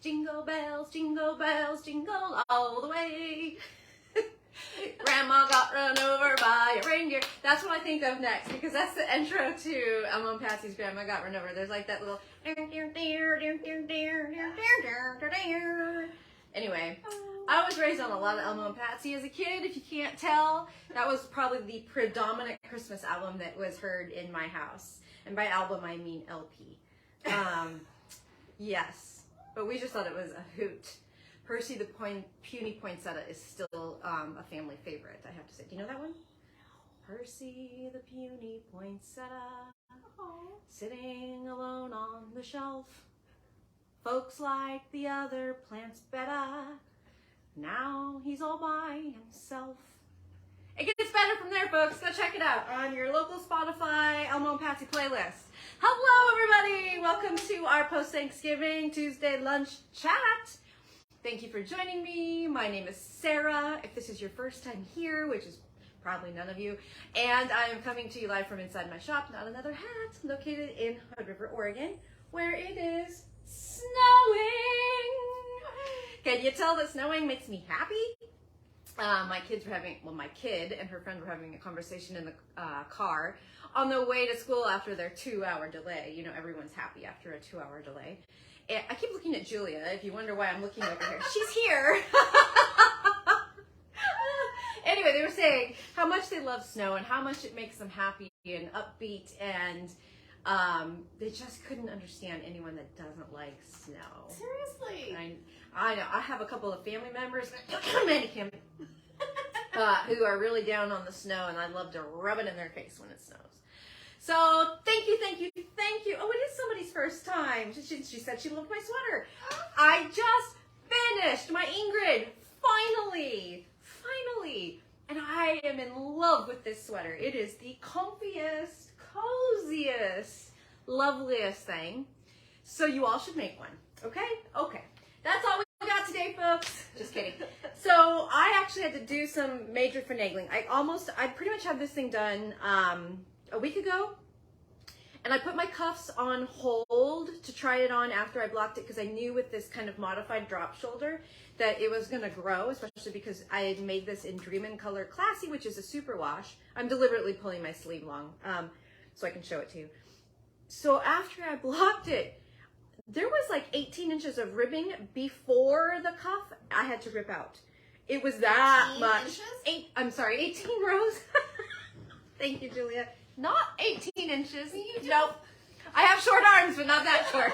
jingle bells, jingle all the way. Grandma got run over by a reindeer. That's what I think of next, because that's the intro to Elmo and Patsy's Grandma Got Run Over. There's like that little anyway. I was raised on a lot of Elmo and Patsy as a kid. If you can't tell, that was probably the predominant Christmas album that was heard in my house. And by album, I mean LP. Yes, but we just thought it was a hoot. Percy the Puny Poinsettia is still a family favorite, I have to say. Do you know that one? Percy the Puny Poinsettia, sitting alone on the shelf. Folks like the other plants better. Now he's all by himself. It gets better from there, folks. Go check it out on your local Spotify Elmo and Patsy playlist. Hello, everybody. Welcome to our post-Thanksgiving Tuesday lunch chat. Thank you for joining me. My name is Sarah. If this is your first time here, which is probably none of you, and I am coming to you live from inside my shop, Not Another Hat, located in Hood River, Oregon, where it is snowing. Can you tell that snowing makes me happy? My kid and her friend were having a conversation in the car on the way to school after their 2-hour delay. You know, everyone's happy after a 2-hour delay. And I keep looking at Julia. If you wonder why I'm looking over here, she's here. Anyway, they were saying how much they love snow and how much it makes them happy and upbeat, and they just couldn't understand anyone that doesn't like snow. Seriously. I know. I have a couple of family members, Mannequin, who are really down on the snow, and I love to rub it in their face when it snows. So thank you. Oh, it is somebody's first time. She said she loved my sweater. I just finished my Ingrid, finally. And I am in love with this sweater. It is the comfiest, coziest, loveliest thing. So you all should make one, okay? Okay. That's all we got today, folks. Just kidding. So I actually had to do some major finagling. I pretty much had this thing done a week ago. And I put my cuffs on hold to try it on after I blocked it, because I knew with this kind of modified drop shoulder that it was going to grow, especially because I had made this in Dreamin' Color Classy, which is a superwash. I'm deliberately pulling my sleeve long so I can show it to you. So after I blocked it, there was like 18 inches of ribbing before the cuff I had to rip out. It was that much. 18 rows. Thank you, Julia. Not 18 inches. Nope. I have short arms, but not that short.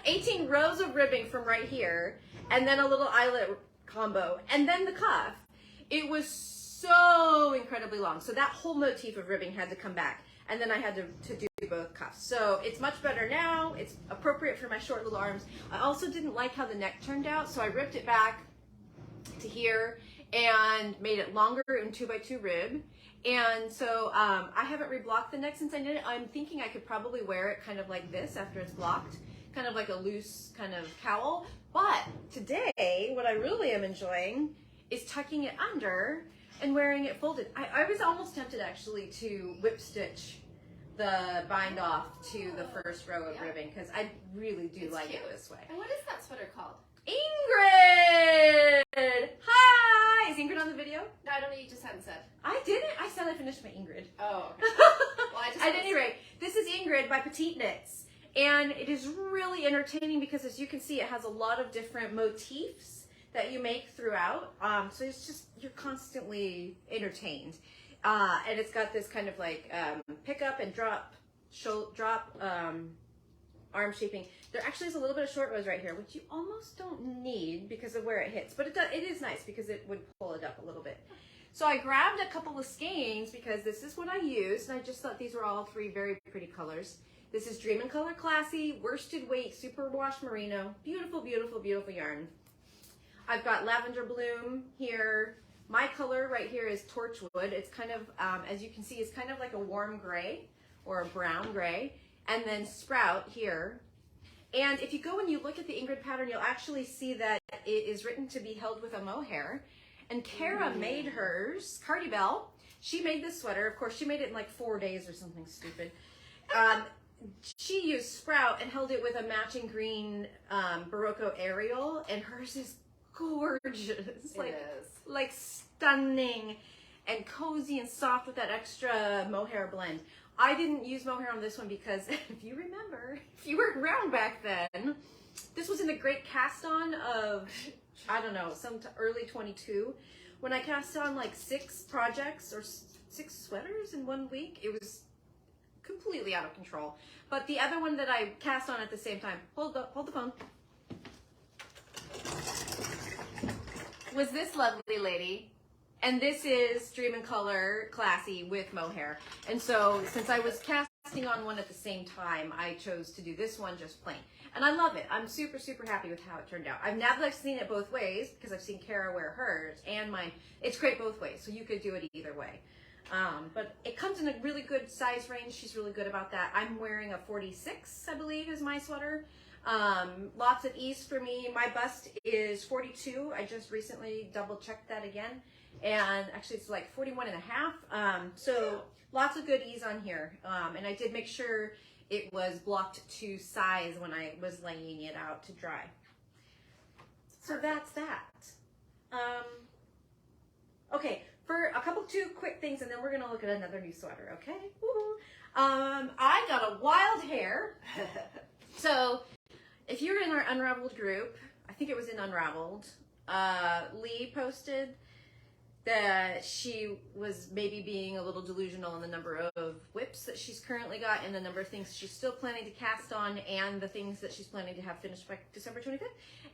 18 rows of ribbing from right here, and then a little eyelet combo, and then the cuff. It was so incredibly long. So that whole motif of ribbing had to come back, and then I had to do both cuffs. So it's much better now. It's appropriate for my short little arms. I also didn't like how the neck turned out, so I ripped it back to here and made it longer in 2x2 rib. And so I haven't reblocked the neck since I did it. I'm thinking I could probably wear it kind of like this after it's blocked, kind of like a loose kind of cowl. But today, what I really am enjoying is tucking it under and wearing it folded. I was almost tempted actually to whip stitch the bind off to the first row of ribbing, because I really do like it this way. And what is that sweater called? Ingrid! Hi! Is Ingrid on the video? No, I don't know. You just hadn't said. I didn't. I said I finished my Ingrid. Oh, okay. Well, At any rate, this is Ingrid by PetiteKnit. And it is really entertaining because, as you can see, it has a lot of different motifs that you make throughout. So it's just, you're constantly entertained. And it's got this kind of like pick up and drop arm shaping. There actually is a little bit of short rows right here, which you almost don't need because of where it hits, but it is nice because it would pull it up a little bit. So I grabbed a couple of skeins because this is what I use, and I just thought these were all three very pretty colors. This is Dreamin' Color Classy, worsted weight, superwash merino. Beautiful, beautiful, beautiful yarn. I've got lavender bloom here. My color right here is Torchwood. It's kind of, as you can see, it's kind of like a warm gray or a brown gray. And then Sprout here. And if you go and you look at the Ingrid pattern, you'll actually see that it is written to be held with a mohair. And Kara made hers, Cardi Bell. She made this sweater. Of course, she made it in like 4 days or something stupid. she used Sprout and held it with a matching green Berroco Ariel, and hers is gorgeous. Like stunning and cozy and soft with that extra mohair blend. I didn't use mohair on this one because if you remember, if you were around back then, this was in the great cast on of, I don't know, some early 22. When I cast on like 6 projects or 6 sweaters in 1 week, it was completely out of control. But the other one that I cast on at the same time, hold the phone, was this lovely lady. And this is Dream in Color Classy with mohair. And so since I was casting on one at the same time, I chose to do this one just plain. And I love it. I'm super, super happy with how it turned out. Now that I've seen it both ways, because I've seen Kara wear hers and mine, it's great both ways. So you could do it either way. But it comes in a really good size range. She's really good about that. I'm wearing a 46, I believe, is my sweater. Lots of ease for me. My bust is 42. I just recently double checked that again. And actually it's like 41 and a half. So lots of good ease on here. And I did make sure it was blocked to size when I was laying it out to dry. So that's that. Okay, for a couple 2 quick things, and then we're gonna look at another new sweater, okay? Woo-hoo. I got a wild hair. So if you're in our Unraveled group, I think it was in Unraveled, Lee posted that she was maybe being a little delusional in the number of whips that she's currently got and the number of things she's still planning to cast on and the things that she's planning to have finished by December 25th.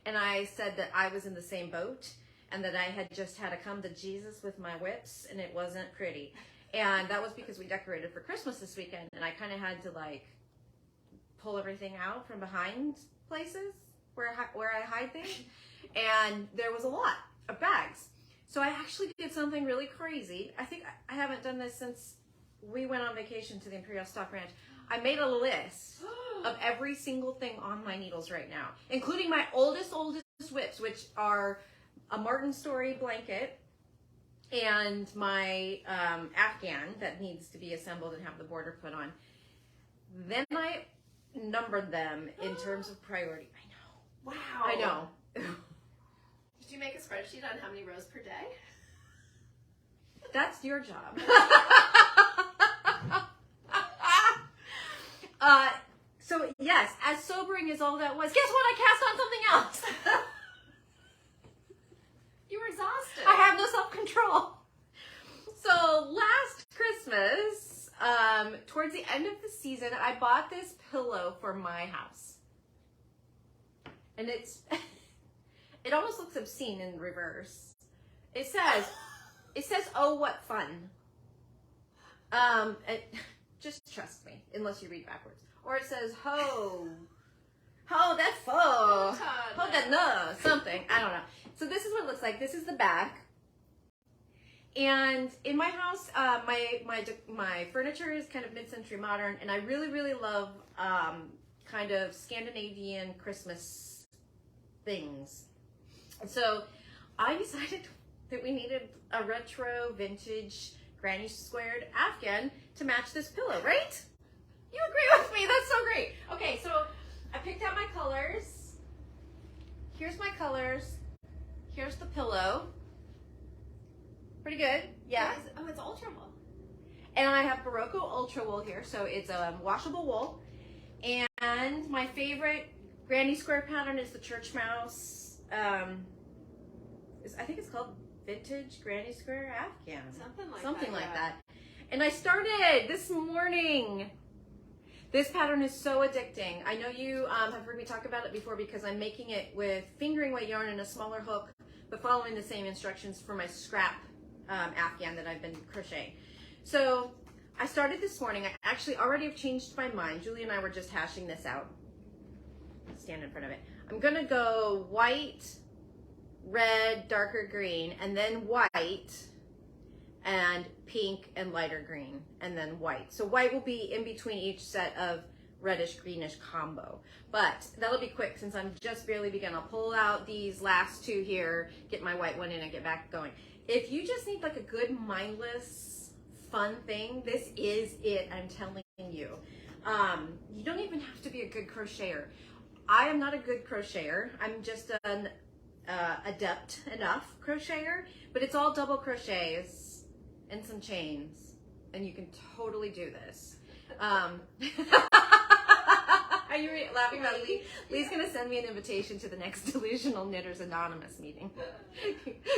And I said that I was in the same boat and that I had just had to come to Jesus with my whips and it wasn't pretty. And that was because we decorated for Christmas this weekend and I kind of had to like pull everything out from behind places where I hide things. And there was a lot of bags. So I actually did something really crazy. I think I haven't done this since we went on vacation to the Imperial Stock Ranch. I made a list of every single thing on my needles right now, including my oldest whips, which are a Martin Story blanket and my Afghan that needs to be assembled and have the border put on. Then I numbered them in terms of priority. I know. Wow. I know. Did you make a spreadsheet on how many rows per day? That's your job. So yes, as sobering as all that was, guess what? I cast on something else. You were exhausted. I have no self-control. So last Christmas, towards the end of the season, I bought this pillow for my house. And it almost looks obscene in reverse. It says, oh, what fun. Just trust me, unless you read backwards. Or it says, ho, that's faux. Ho, that no, something. I don't know. So this is what it looks like. This is the back. And in my house, my furniture is kind of mid-century modern, and I really, really love kind of Scandinavian Christmas things. And so I decided that we needed a retro vintage granny squared Afghan to match this pillow, right? You agree with me? That's so great. Okay, so I picked out my colors. Here's my colors. Here's the pillow. Pretty good, yeah. Oh, it's Ultra Wool. And I have Berroco Ultra Wool here, so it's a washable wool. And my favorite granny square pattern is the Churchmouse. I think it's called Vintage Granny Square Afghan. Something like that. And I started this morning. This pattern is so addicting. I know you have heard me talk about it before because I'm making it with fingering weight yarn and a smaller hook, but following the same instructions for my scrap Afghan that I've been crocheting. So I started this morning. I actually already have changed my mind. Julie and I were just hashing this out. Stand in front of it. I'm gonna go white, red, darker green, and then white, and pink and lighter green, and then white. So white will be in between each set of reddish greenish combo. But that'll be quick since I'm just barely begun. I'll pull out these last two here, get my white one in, and get back going. If you just need like a good mindless fun thing, this is it, I'm telling you. You don't even have to be a good crocheter. I am not a good crocheter. I'm just an adept enough crocheter, but it's all double crochets and some chains, and you can totally do this. Are you laughing about Lee? Lee's gonna send me an invitation to the next Delusional Knitters Anonymous meeting.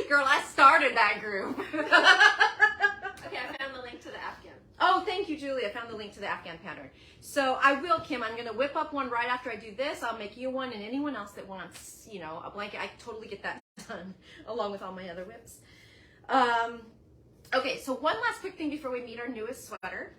Girl, I started that group. Okay, I found the link to the Afghan. Oh, thank you, Julie. I found the link to the Afghan pattern. So I will, Kim, I'm gonna whip up one right after I do this. I'll make you one, and anyone else that wants, you know, a blanket, I totally get that done, along with all my other whips. Okay, so one last quick thing before we meet our newest sweater.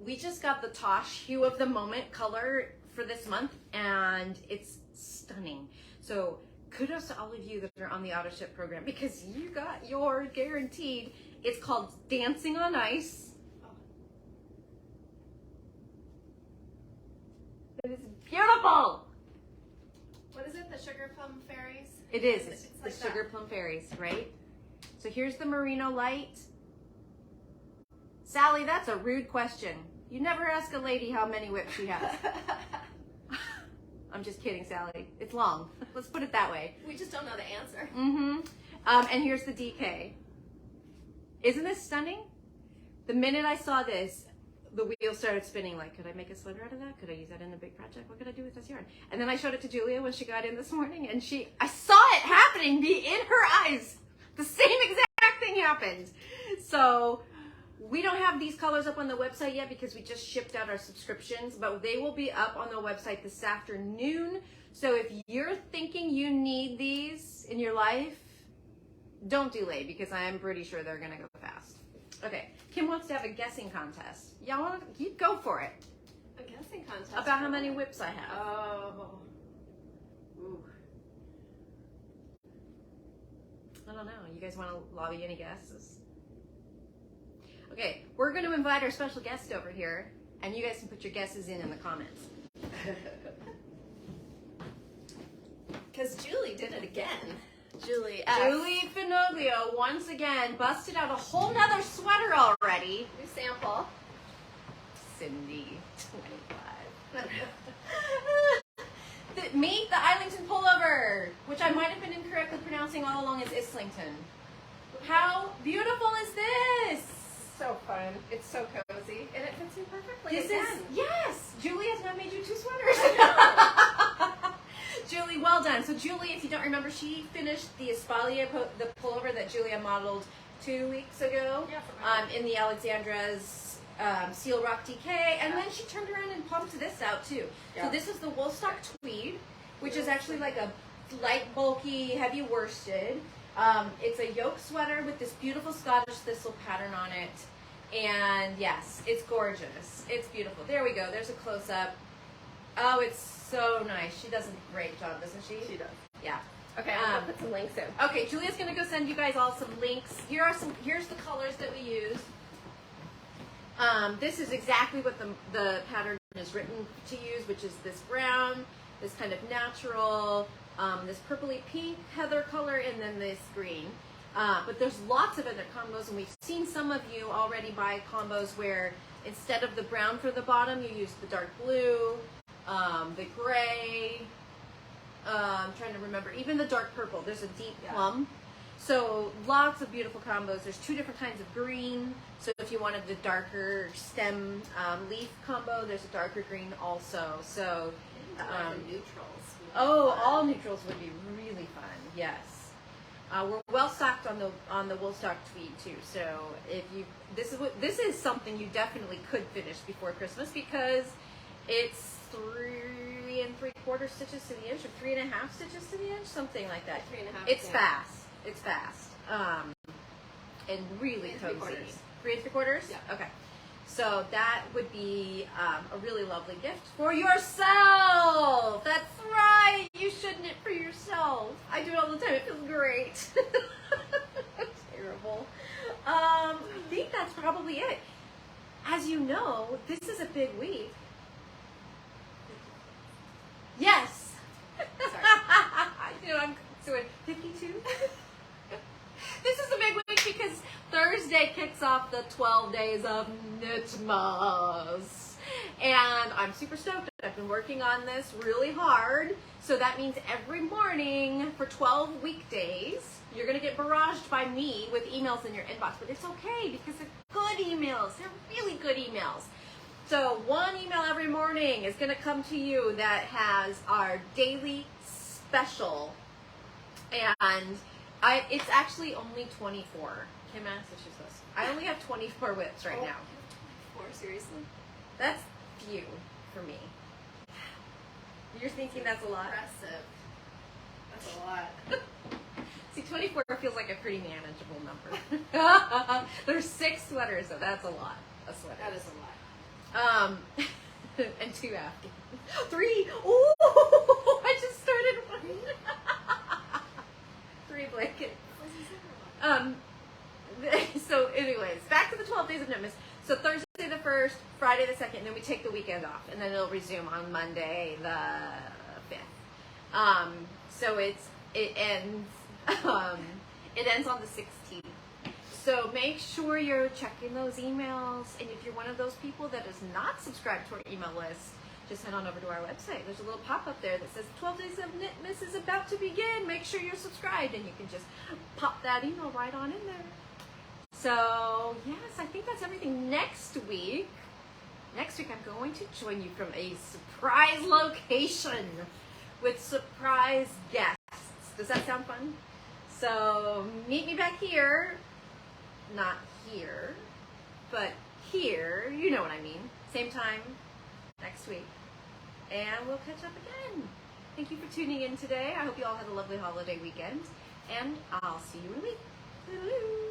We just got the Tosh Hue of the Moment color for this month, and it's stunning. So kudos to all of you that are on the auto ship program, because you got your guaranteed. It's called Dancing on Ice. It is beautiful. What is it? The Sugar Plum Fairies? It is. It's The like Sugar Plum Fairies, right? So here's the merino light. Sally, that's a rude question. You never ask a lady how many whips she has. I'm just kidding, Sally. It's long. Let's put it that way. We just don't know the answer. Mm-hmm. And here's the DK. Isn't this stunning? The minute I saw this, the wheel started spinning like, could I make a sweater out of that? Could I use that in a big project? What could I do with this yarn? And then I showed it to Julia when she got in this morning, and I saw it happening in her eyes. The same exact thing happened. So we don't have these colors up on the website yet because we just shipped out our subscriptions, but they will be up on the website this afternoon. So if you're thinking you need these in your life, don't delay, because I am pretty sure they're gonna go fast. Okay, Kim wants to have a guessing contest. Y'all want to? You go for it. A guessing contest. About how many whips I have. Oh. Ooh. I don't know. You guys want to lobby any guesses? Okay, we're going to invite our special guest over here, and you guys can put your guesses in the comments. Because Julie did it again. Julie Finoglio once again busted out a whole nother sweater already. New sample. Cindy, 25. Meet the Islington pullover, which I might have been incorrectly pronouncing all along as Islington. How beautiful is this? So fun. It's so cozy. And it fits me perfectly. This again. is, yes, Julie has now made you 2 sweaters. Julie, well done. So Julie, if you don't remember, she finished the Espalier, the pullover that Julia modeled 2 weeks ago, in the Alexandra's Seal Rock DK, and then she turned around and pumped this out too. So this is the Woolstok Tweed, which is actually like a light, bulky, heavy worsted. It's a yoke sweater with this beautiful Scottish thistle pattern on it, and yes, it's gorgeous. It's beautiful. There we go. There's a close-up. Oh, it's so nice. She does a great job, doesn't she? She does. Yeah. Okay, I'm gonna put some links in. Okay, Julia's gonna go send you guys all some links. Here's the colors that we use. This is exactly what the pattern is written to use, which is this brown, this kind of natural, this purpley pink heather color, and then this green. But there's lots of other combos, and we've seen some of you already buy combos where instead of the brown for the bottom, you use the dark blue, the gray, I'm trying to remember, even the dark purple. There's a deep plum. So lots of beautiful combos. There's 2 different kinds of green. So if you wanted the darker stem leaf combo, there's a darker green also. So neutrals. all neutrals would be really fun. Yes. We're well stocked on the Woolstok Tweed too. So if you this is something you definitely could finish before Christmas, because it's 3 3/4 stitches to the inch, or 3 1/2 stitches to the inch, something like that. 3 1/2. It's fast. It's fast. And really 3 cozy. 3/4. 3 3/4? Yeah. Okay. So that would be a really lovely gift for yourself. That's right. You should knit for yourself. I do it all the time. It feels great. Terrible. I think that's probably it. As you know, this is a big week. Yes. Sorry. I'm doing 52. This is a big week because Thursday kicks kicks off the 12 days of Knitmas. And I'm super stoked. I've been working on this really hard. So that means every morning for 12 weekdays, you're going to get barraged by me with emails in your inbox. But it's okay because they're good emails. They're really good emails. So one email every morning is going to come to you that has our daily special. And it's actually only 24. Kim asked if she's supposed to. I only have 24 whips right now. 24, seriously? That's few for me. You're thinking that's a lot? Impressive. That's a lot. See, 24 feels like a pretty manageable number. There's 6 sweaters, so that's a lot of sweaters. That is a lot. And 2 after. 3. Ooh, I just started one. 3 blankets. So anyways, back to the 12 days of Knitmas. So Thursday the 1st, Friday the 2nd, and then we take the weekend off, and then it'll resume on Monday the 5th. So it ends on the 16th. So make sure you're checking those emails, and if you're one of those people that is not subscribed to our email list, just head on over to our website. There's a little pop-up there that says 12 days of Knitmas is about to begin. Make sure you're subscribed, and you can just pop that email right on in there. So yes, I think that's everything. Next week I'm going to join you from a surprise location with surprise guests. Does that sound fun? So meet me back here. Not here, but here. You know what I mean. Same time next week. And we'll catch up again. Thank you for tuning in today. I hope you all had a lovely holiday weekend. And I'll see you in a week. Toodaloo.